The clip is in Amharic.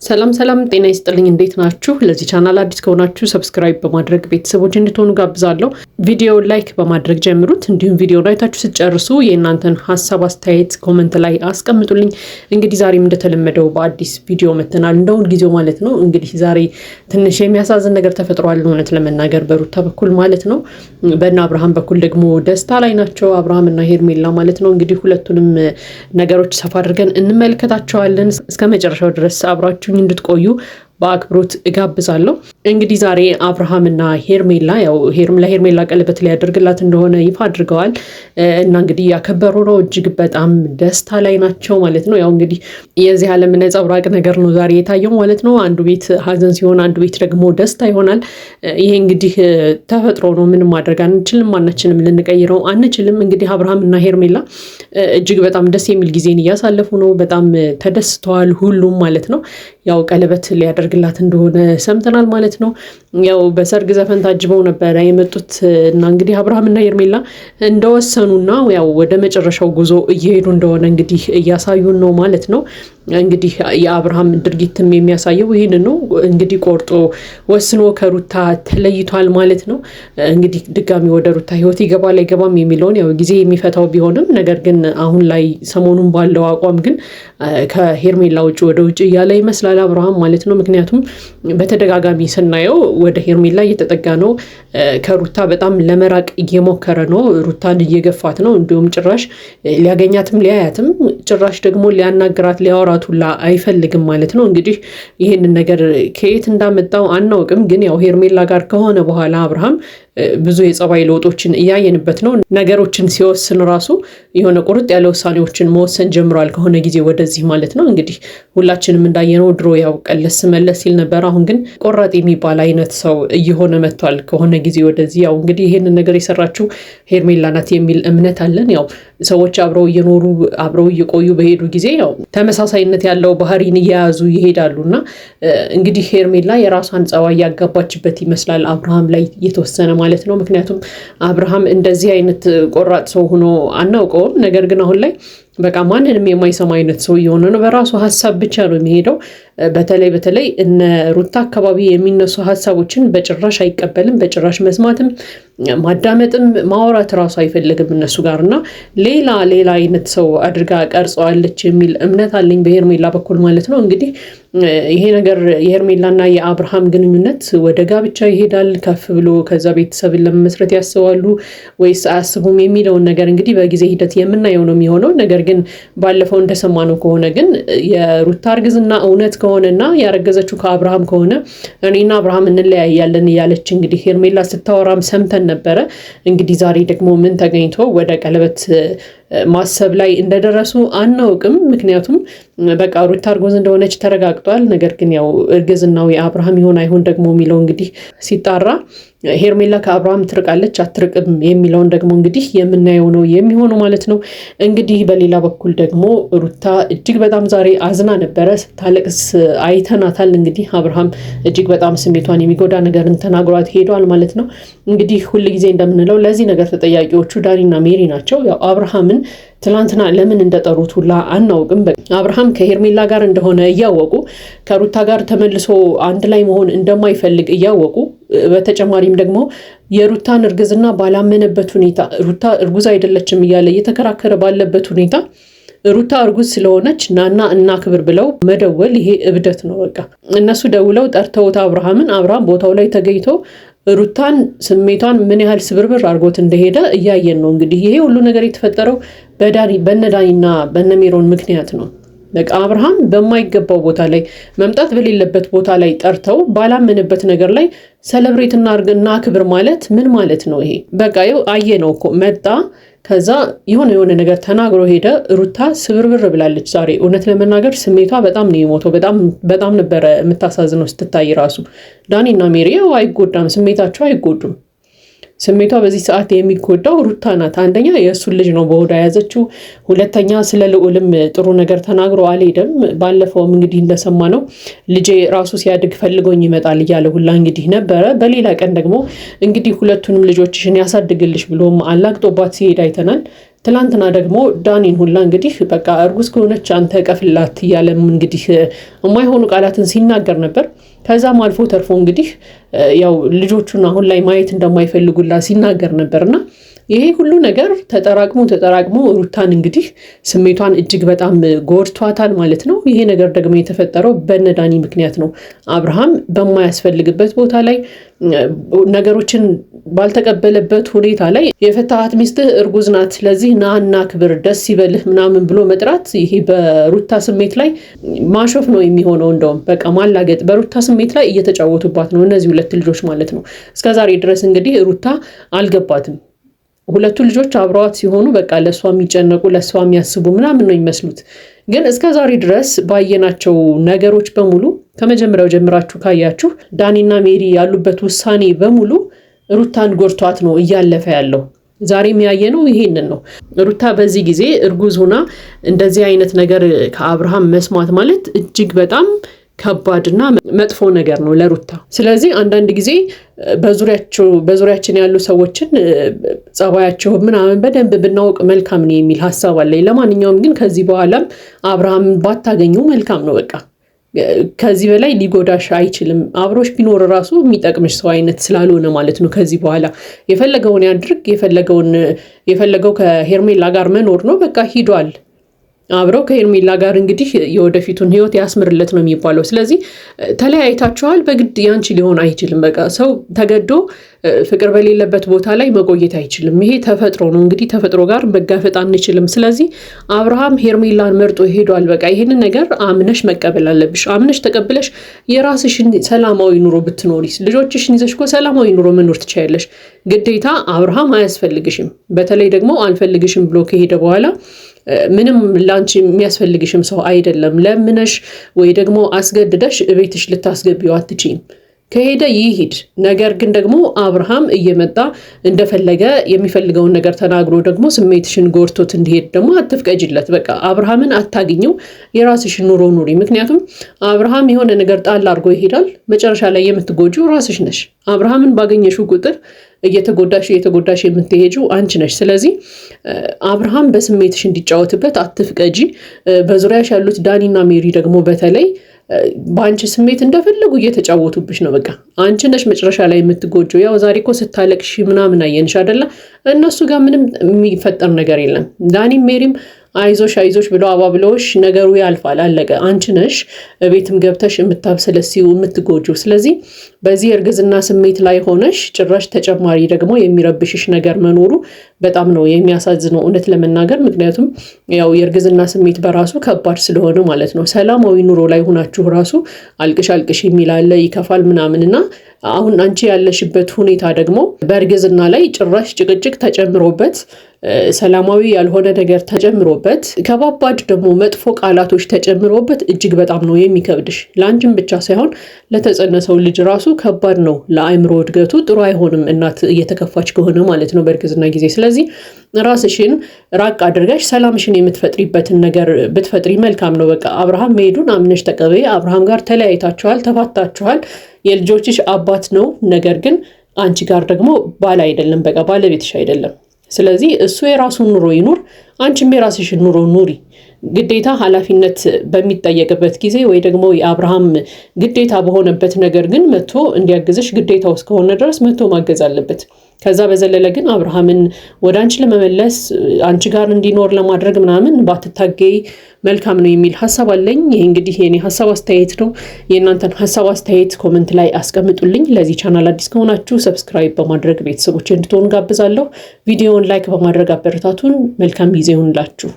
ሰላም ጤና ይስጥልኝ እንዴት ናችሁ? ለዚህ ቻናል አዲስ ከሆናችሁ ሰብስክራይብ በማድረግ ቤተሰቦች እንድትሆኑ ጋብዛለሁ። ቪዲዮ ላይክ በማድረግ ጀምሩት። እንዲሁም ቪዲዮ አይታችሁ ስትጨርሱ የእናንተን ሐሳብ አስተያየት ኮሜንት ላይ አስቀምጡልኝ። እንግዲህ ዛሬም እንደተለመደው በአዲስ ቪዲዮ መተናል። እንደውን ጊዜው ማለት ነው። እንግዲህ ዛሬ ትንሽ የሚያሳዝን ነገር ተፈጥሯል እውነት ለመናገር በሩታ በኩል ማለት ነው። በእነ አብርሃም በኩል ደግሞ ደስታ ላይ ናቸው አብርሃም እና ሄርሜላ ማለት ነው። እንግዲህ ሁለቱንም ነገሮች ሰፋ አድርገን እንመለከታቸዋለን። እስከ መጨረሻው ድረስ አብራችሁ እንድትቆዩ በአክብሮት እጋብዛለሁ። እንግዲህ ዛሬ አብርሃም እና ሄርሜላ ለሄርሜላ ቀለበት ሊያደርግላት እንደሆነ ይፋ አድርገዋል እና እንግዲህ ያከበሩ ነው። እጅግ በጣም ደስታ ላይ ናቸው ማለት ነው። እንግዲህ የዚህ ዓለም ነጸብራቅ ነገር ነው ዛሬ የታየው ማለት ነው። አንዱ ቤት ሀዘን ሲሆን አንዱ ቤት ደግሞ ደስታ ይሆናል። ይሄ እንግዲህ ተፈጥሮ ነው። ምንም ማድረግ አንችልም፣ ማናችንም ልንቀይረው አንችልም። እንግዲህ አብርሃም እና ሄርሜላ እጅግ በጣም ደስ የሚል ጊዜን እያሳለፉ ነው። በጣም ተደስተዋል ሁሉም ማለት ነው። ቀለበት ሊያደርግላት እንደሆነ ሰምተናል ማለት ነው። በሰርግ ዘፈን ታጅበው ነበረ የመጡት እና እንግዲህ አብርሃም እና ሄርሜላ እንደወሰኑና ወደ መጨረሻው ጉዞ እየሄዱ እንደሆነ እንግዲህ እያሳዩን ነው ማለት ነው። እንግዲህ የአብርሃም ድርጊትም የሚያሳየው ይህን ነው። እንግዲህ ቆርጦ ወስኖ ከሩታ ተለይቷል ማለት ነው። እንግዲህ ድጋሚ ወደ ሩታ ህይወት ይገባል አይገባም የሚለውን ጊዜ የሚፈታው ቢሆንም ነገር ግን አሁን ላይ ሰሞኑን ባለው አቋም ግን ከሄርሜላ ውጭ ወደ ውጭ እያለ ይመስላል አብርሃም ማለት ነው። ምክንያቱም በተደጋጋሚ ስናየው ወደ ሄርሜላ እየተጠጋ ነው። ከሩታ በጣም ለመራቅ እየሞከረ ነው። ሩታን እየገፋት ነው። እንዲሁም ጭራሽ ሊያገኛትም ሊያያትም ጭራሽ ደግሞ ሊያናግራት ሊያወራቱላ አይፈልግም ማለት ነው። እንግዲህ ይህንን ነገር ከየት እንዳመጣው አናውቅም። ግን ሄርሜላ ጋር ከሆነ በኋላ አብርሃም ብዙ የጸባይ ለውጦችን እያየንበት ነው። ነገሮችን ሲወስን ራሱ የሆነ ቁርጥ ያለ ውሳኔዎችን መወሰን ጀምሯል ከሆነ ጊዜ ወደዚህ ማለት ነው። እንግዲህ ሁላችንም እንዳየነው ድሮ ቀለስ መለስ ሲል ነበር። አሁን ግን ቆራጥ የሚባል አይነት ሰው እየሆነ መጥቷል ከሆነ ጊዜ ወደዚህ። እንግዲህ ይህንን ነገር የሰራችው ሄርሜላ ናት የሚል እምነት አለን። ሰዎች አብረው እየኖሩ አብረው እየቆዩ በሄዱ ጊዜ ተመሳሳይነት ያለው ባህሪን እየያዙ ይሄዳሉ እና እንግዲህ ሄርሜላ የራሷን ጸባይ ያጋባችበት ይመስላል አብርሃም ላይ የተወሰነ ማለት ነው። ምክንያቱም አብርሃም እንደዚህ አይነት ቆራጥ ሰው ሆኖ አናውቀውም። ነገር ግን አሁን ላይ በቃ ማንንም የማይሰማ አይነት ሰው እየሆነ ነው። በራሱ ሀሳብ ብቻ ነው የሚሄደው። በተለይ እነ ሩታ አካባቢ የሚነሱ ሀሳቦችን በጭራሽ አይቀበልም። በጭራሽ መስማትም ማዳመጥም ማውራት ራሱ አይፈልግም እነሱ ጋር እና ሌላ አይነት ሰው አድርጋ ቀርጸዋለች የሚል እምነት አለኝ በሄርሜላ በኩል ማለት ነው። እንግዲህ ይሄ ነገር የሄርሜላና የአብርሃም ግንኙነት ወደ ጋብቻ ይሄዳል ከፍ ብሎ ከዛ ቤተሰብን ለመመስረት ያስባሉ ወይስ አያስቡም የሚለውን ነገር እንግዲህ በጊዜ ሂደት የምናየው ነው የሚሆነው። ነገር ግን ባለፈው እንደሰማነው ከሆነ ግን የሩታ እርግዝና እውነት ከሆነና ያረገዘችው ከአብርሃም ከሆነ እኔና አብርሃም እንለያያለን እያለች እንግዲህ ሄርሜላ ስታወራም ሰምተን ነበረ። እንግዲህ ዛሬ ደግሞ ምን ተገኝቶ ወደ ቀለበት ማሰብ ላይ እንደደረሱ አናውቅም። ምክንያቱም በቃ ሩታ እርጉዝ እንደሆነች ተረጋግጧል። ነገር ግን እርግዝናው የአብርሃም ይሆን አይሆን ደግሞ የሚለው እንግዲህ ሲጣራ ሄርሜላ ከአብርሃም ትርቃለች አትርቅም የሚለውን ደግሞ እንግዲህ የምናየው ነው የሚሆነው ማለት ነው። እንግዲህ በሌላ በኩል ደግሞ ሩታ እጅግ በጣም ዛሬ አዝና ነበረ፣ ስታለቅስ አይተናታል። እንግዲህ አብርሃም እጅግ በጣም ስሜቷን የሚጎዳ ነገርን ተናግሯት ሄዷል ማለት ነው። እንግዲህ ሁልጊዜ እንደምንለው ለዚህ ነገር ተጠያቂዎቹ ዳኒና ሜሪ ናቸው። አብርሃምን ትላንትና ለምን እንደጠሩት ሁላ አናውቅም። አብርሃም ከሄርሜላ ጋር እንደሆነ እያወቁ ከሩታ ጋር ተመልሶ አንድ ላይ መሆን እንደማይፈልግ እያወቁ በተጨማሪም ደግሞ የሩታን እርግዝና ባላመነበት ሁኔታ ሩታ እርጉዝ አይደለችም እያለ እየተከራከረ ባለበት ሁኔታ ሩታ እርጉዝ ስለሆነች ናና እና ክብር ብለው መደወል ይሄ እብደት ነው። በቃ እነሱ ደውለው ጠርተውት አብርሃም ቦታው ላይ ተገኝቶ ሩታን ስሜቷን ምን ያህል ስብርብር አድርጎት እንደሄደ እያየን ነው። እንግዲህ ይሄ ሁሉ ነገር የተፈጠረው በነ ዳኒና በነ ሜሮን ምክንያት ነው። በቃ አብርሃም በማይገባው ቦታ ላይ መምጣት በሌለበት ቦታ ላይ ጠርተው ባላመንበት ነገር ላይ ሰለብሬት እና ክብር ማለት ምን ማለት ነው? ይሄ በቃ አየ ነው እኮ መጣ ከዛ የሆነ ነገር ተናግሮ ሄደ። ሩታ ስብርብር ብላለች ዛሬ። እውነት ለመናገር ስሜቷ በጣም ነው የሞተው። በጣም ነበረ የምታሳዝነው ስትታይ ራሱ። ዳኒና ሜሪ አይጎዳም፣ ስሜታቸው አይጎዱም። ስሜቷ በዚህ ሰዓት የሚጎዳው ሩታ ናት። አንደኛ የእሱን ልጅ ነው በሆዷ የያዘችው። ሁለተኛ ስለ ልዑልም ጥሩ ነገር ተናግሮ አልሄደም። ባለፈውም እንግዲህ እንደሰማነው ልጄ ራሱ ሲያድግ ፈልጎኝ ይመጣል እያለ ሁላ እንግዲህ ነበረ። በሌላ ቀን ደግሞ እንግዲህ ሁለቱንም ልጆችሽን ያሳድግልሽ ብሎም አላግጦባት ሲሄድ አይተናል። ትላንትና ደግሞ ዳኒን ሁላ እንግዲህ በቃ እርጉዝ ከሆነች አንተ ቀፍላት እያለም እንግዲህ የማይሆኑ ቃላትን ሲናገር ነበር። ከዛም አልፎ ተርፎ እንግዲህ ያው ልጆቹን አሁን ላይ ማየት እንደማይፈልጉላ ሲናገር ነበርና ይሄ ሁሉ ነገር ተጠራቅሞ ሩታን እንግዲህ ስሜቷን እጅግ በጣም ጎድቷታል ማለት ነው። ይሄ ነገር ደግሞ የተፈጠረው በነዳኒ ምክንያት ነው። አብርሃም በማያስፈልግበት ቦታ ላይ ነገሮችን ባልተቀበለበት ሁኔታ ላይ የፈታሃት ሚስትህ እርጉዝ ናት፣ ስለዚህ ናና ክብር ደስ ይበልህ ምናምን ብሎ መጥራት ይሄ በሩታ ስሜት ላይ ማሾፍ ነው የሚሆነው። እንደውም በቃ ማላገጥ፣ በሩታ ስሜት ላይ እየተጫወቱባት ነው እነዚህ ሁለት ልጆች ማለት ነው። እስከዛሬ ድረስ እንግዲህ ሩታ አልገባትም። ሁለቱ ልጆች አብረዋት ሲሆኑ በቃ ለሷ የሚጨነቁ ለሷ የሚያስቡ ምናምን ነው የሚመስሉት። ግን እስከዛሬ ድረስ ባየናቸው ነገሮች በሙሉ ከመጀመሪያው ጀምራችሁ ካያችሁ ዳኒና ሜሪ ያሉበት ውሳኔ በሙሉ ሩታን ጎድቷት ነው እያለፈ ያለው። ዛሬም ያየነው ይሄንን ነው። ሩታ በዚህ ጊዜ እርጉዝ ሆና እንደዚህ አይነት ነገር ከአብርሃም መስማት ማለት እጅግ በጣም ከባድና መጥፎ ነገር ነው ለሩታ። ስለዚህ አንዳንድ ጊዜ በዙሪያችን ያሉ ሰዎችን ጸባያቸው ምናምን በደንብ ብናውቅ መልካም ነው የሚል ሀሳብ አለኝ። ለማንኛውም ግን ከዚህ በኋላም አብርሃም ባታገኘው መልካም ነው። በቃ ከዚህ በላይ ሊጎዳሽ አይችልም። አብሮሽ ቢኖር ራሱ የሚጠቅምሽ ሰው አይነት ስላልሆነ ማለት ነው። ከዚህ በኋላ የፈለገውን ያድርግ፣ የፈለገው ከሄርሜላ ጋር መኖር ነው። በቃ ሂዷል። አብረው ከሄርሜላ ጋር እንግዲህ የወደፊቱን ህይወት ያስምርለት ነው የሚባለው። ስለዚህ ተለያይታችኋል፣ በግድ ያንቺ ሊሆን አይችልም። በቃ ሰው ተገዶ ፍቅር በሌለበት ቦታ ላይ መቆየት አይችልም። ይሄ ተፈጥሮ ነው። እንግዲህ ተፈጥሮ ጋር መጋፈጥ አንችልም። ስለዚህ አብርሃም ሄርሜላን መርጦ ሄዷል። በቃ ይሄንን ነገር አምነሽ መቀበል አለብሽ። አምነሽ ተቀብለሽ የራስሽን ሰላማዊ ኑሮ ብትኖሪስ፣ ልጆችሽን ይዘሽ እኮ ሰላማዊ ኑሮ መኖር ትችያለሽ። ግዴታ አብርሃም አያስፈልግሽም። በተለይ ደግሞ አልፈልግሽም ብሎ ከሄደ በኋላ ምንም ላንቺ የሚያስፈልግሽም ሰው አይደለም። ለምነሽ ወይ ደግሞ አስገድደሽ ቤትሽ ልታስገቢው አትችይም። ከሄደ ይሂድ። ነገር ግን ደግሞ አብርሃም እየመጣ እንደፈለገ የሚፈልገውን ነገር ተናግሮ ደግሞ ስሜትሽን ጎርቶት እንዲሄድ ደግሞ አትፍቀጅለት። በቃ አብርሃምን አታግኘው፣ የራስሽን ኑሮ ኑሪ። ምክንያቱም አብርሃም የሆነ ነገር ጣል አድርጎ ይሄዳል። መጨረሻ ላይ የምትጎጂው ራስሽ ነሽ። አብርሃምን ባገኘሽው ቁጥር እየተጎዳሽ የምትሄጂው አንቺ ነሽ። ስለዚህ አብርሃም በስሜትሽ እንዲጫወትበት አትፍቀጂ። በዙሪያሽ ያሉት ዳኒና ሜሪ ደግሞ በተለይ በአንቺ ስሜት እንደፈለጉ እየተጫወቱብሽ ነው። በቃ አንቺ ነሽ መጨረሻ ላይ የምትጎጂው። ያው ዛሬ እኮ ስታለቅሽ ምናምን አየንሽ አይደለ? እነሱ ጋር ምንም የሚፈጠር ነገር የለም። ዳኒም ሜሪም አይዞሽ ብለው አባብለውሽ ነገሩ ያልፋል፣ አለቀ። አንቺ ነሽ ቤትም ገብተሽ የምታብሰለሲው የምትጎጂው። ስለዚህ በዚህ እርግዝና ስሜት ላይ ሆነሽ ጭራሽ ተጨማሪ ደግሞ የሚረብሽሽ ነገር መኖሩ በጣም ነው የሚያሳዝነው እውነት ለመናገር። ምክንያቱም ያው የእርግዝና ስሜት በራሱ ከባድ ስለሆነ ማለት ነው። ሰላማዊ ኑሮ ላይ ሆናችሁ ራሱ አልቅሽ የሚላለ ይከፋል ምናምንና አሁን አንቺ ያለሽበት ሁኔታ ደግሞ በእርግዝና ላይ ጭራሽ ጭቅጭቅ ተጨምሮበት ሰላማዊ ያልሆነ ነገር ተጨምሮበት ከባባድ ደግሞ መጥፎ ቃላቶች ተጨምሮበት እጅግ በጣም ነው የሚከብድሽ። ለአንቺም ብቻ ሳይሆን ለተጸነሰው ልጅ ራሱ ከባድ ነው። ለአእምሮ እድገቱ ጥሩ አይሆንም እናት እየተከፋች ከሆነ ማለት ነው በእርግዝና ጊዜ። ስለዚህ ራስሽን ራቅ አድርገሽ ሰላምሽን የምትፈጥሪበትን ነገር ብትፈጥሪ መልካም ነው። በቃ አብርሃም መሄዱን አምነሽ ተቀበይ። አብርሃም ጋር ተለያይታችኋል፣ ተፋታችኋል። የልጆችሽ አባት ነው። ነገር ግን አንቺ ጋር ደግሞ ባል አይደለም፣ በቃ ባለቤትሽ አይደለም። ስለዚህ እሱ የራሱን ኑሮ ይኑር፣ አንቺም የራስሽን ኑሮ ኑሪ። ግዴታ ኃላፊነት በሚጠየቅበት ጊዜ ወይ ደግሞ የአብርሃም ግዴታ በሆነበት ነገር ግን መጥቶ እንዲያግዝሽ ግዴታው እስከሆነ ድረስ መጥቶ ማገዝ አለበት። ከዛ በዘለለ ግን አብርሃምን ወደ አንቺ ለመመለስ አንቺ ጋር እንዲኖር ለማድረግ ምናምን ባትታገይ መልካም ነው የሚል ሀሳብ አለኝ። ይህ እንግዲህ የኔ ሀሳብ አስተያየት ነው። የእናንተን ሀሳብ አስተያየት ኮመንት ላይ አስቀምጡልኝ። ለዚህ ቻናል አዲስ ከሆናችሁ ሰብስክራይብ በማድረግ ቤተሰቦች እንድትሆኑ ጋብዛለሁ። ቪዲዮውን ላይክ በማድረግ አበረታቱን። መልካም ጊዜ ይሁንላችሁ።